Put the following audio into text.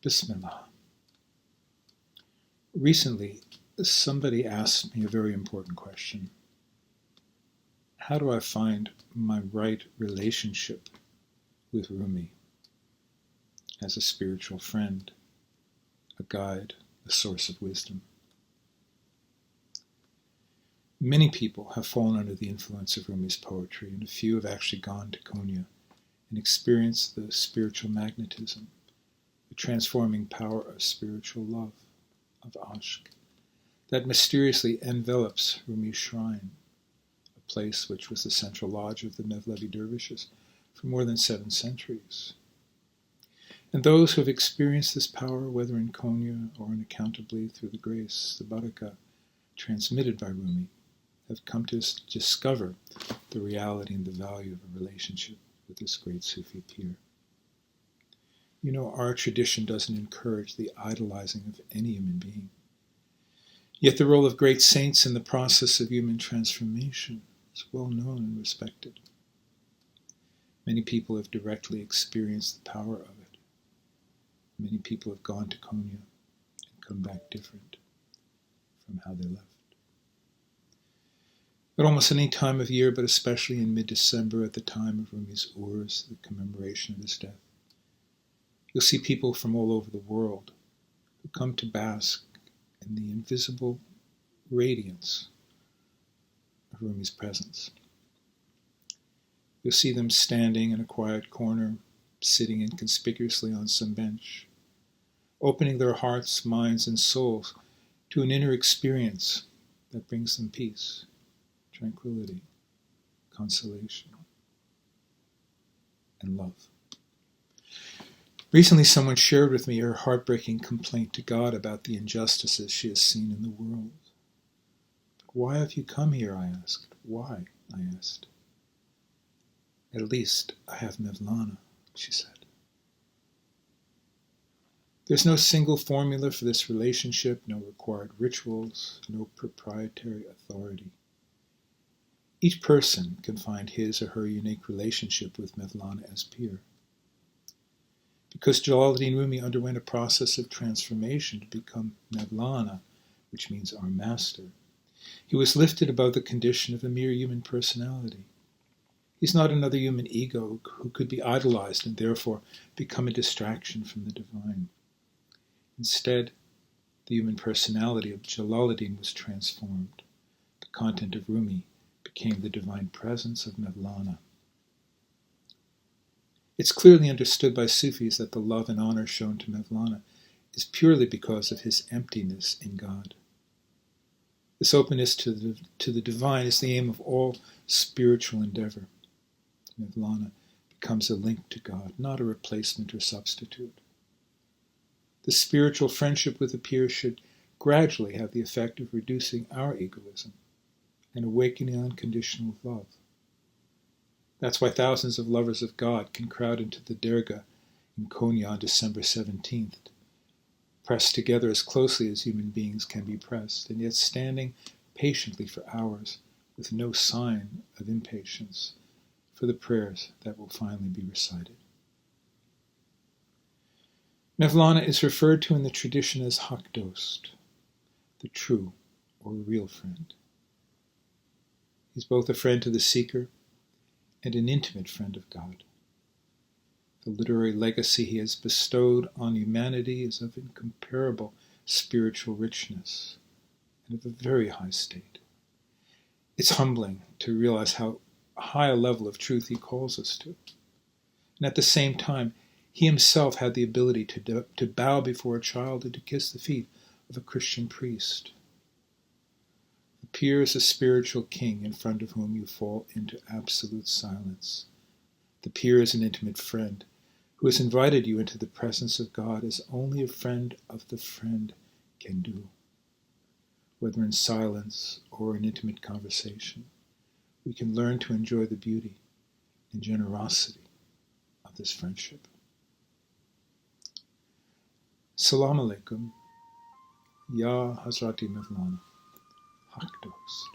Bismillah. Recently, somebody asked me a very important question. How do I find my right relationship with Rumi as a spiritual friend, a guide, a source of wisdom? Many people have fallen under the influence of Rumi's poetry, and a few have actually gone to Konya and experienced the spiritual magnetism, the transforming power of spiritual love, of ashq, that mysteriously envelops Rumi's shrine, a place which was the central lodge of the Mevlevi dervishes for more than 7 centuries. And those who have experienced this power, whether in Konya or unaccountably through the grace, the barakah, transmitted by Rumi, have come to discover the reality and the value of a relationship with this great Sufi peer. You know, our tradition doesn't encourage the idolizing of any human being. Yet the role of great saints in the process of human transformation is well known and respected. Many people have directly experienced the power of it. Many people have gone to Konya and come back different from how they left. At almost any time of year, but especially in mid-December at the time of Rumi's Urs, the commemoration of his death, you'll see people from all over the world who come to bask in the invisible radiance of Rumi's presence. You'll see them standing in a quiet corner, sitting inconspicuously on some bench, opening their hearts, minds, and souls to an inner experience that brings them peace, tranquility, consolation, and love. Recently, someone shared with me her heartbreaking complaint to God about the injustices she has seen in the world. "But why have you come here?" I asked. "Why?" I asked. "At least I have Mevlana," she said. There's no single formula for this relationship, no required rituals, no proprietary authority. Each person can find his or her unique relationship with Mevlana as peer. Because Jalaluddin Rumi underwent a process of transformation to become Mevlana, which means our master, he was lifted above the condition of a mere human personality. He's not another human ego who could be idolized and therefore become a distraction from the divine. Instead, the human personality of Jalaluddin was transformed. The content of Rumi became the divine presence of Mevlana. It's clearly understood by Sufis that the love and honor shown to Mevlana is purely because of his emptiness in God. This openness to the divine is the aim of all spiritual endeavor. Mevlana becomes a link to God, not a replacement or substitute. The spiritual friendship with the peer should gradually have the effect of reducing our egoism and awakening unconditional love. That's why thousands of lovers of God can crowd into the Dergah in Konya on December 17th, pressed together as closely as human beings can be pressed, and yet standing patiently for hours with no sign of impatience for the prayers that will finally be recited. Mevlana is referred to in the tradition as Hak Dost, the true or real friend. He's both a friend to the seeker and an intimate friend of God. The literary legacy he has bestowed on humanity is of incomparable spiritual richness and of a very high state. It's humbling to realize how high a level of truth he calls us to. And at the same time, he himself had the ability to bow before a child and to kiss the feet of a Christian priest. The peer is a spiritual king in front of whom you fall into absolute silence. The peer is an intimate friend who has invited you into the presence of God as only a friend of the friend can do. Whether in silence or in intimate conversation, we can learn to enjoy the beauty and generosity of this friendship. Salam alaikum, Ya Hazrati Mevlana, Hak Dost.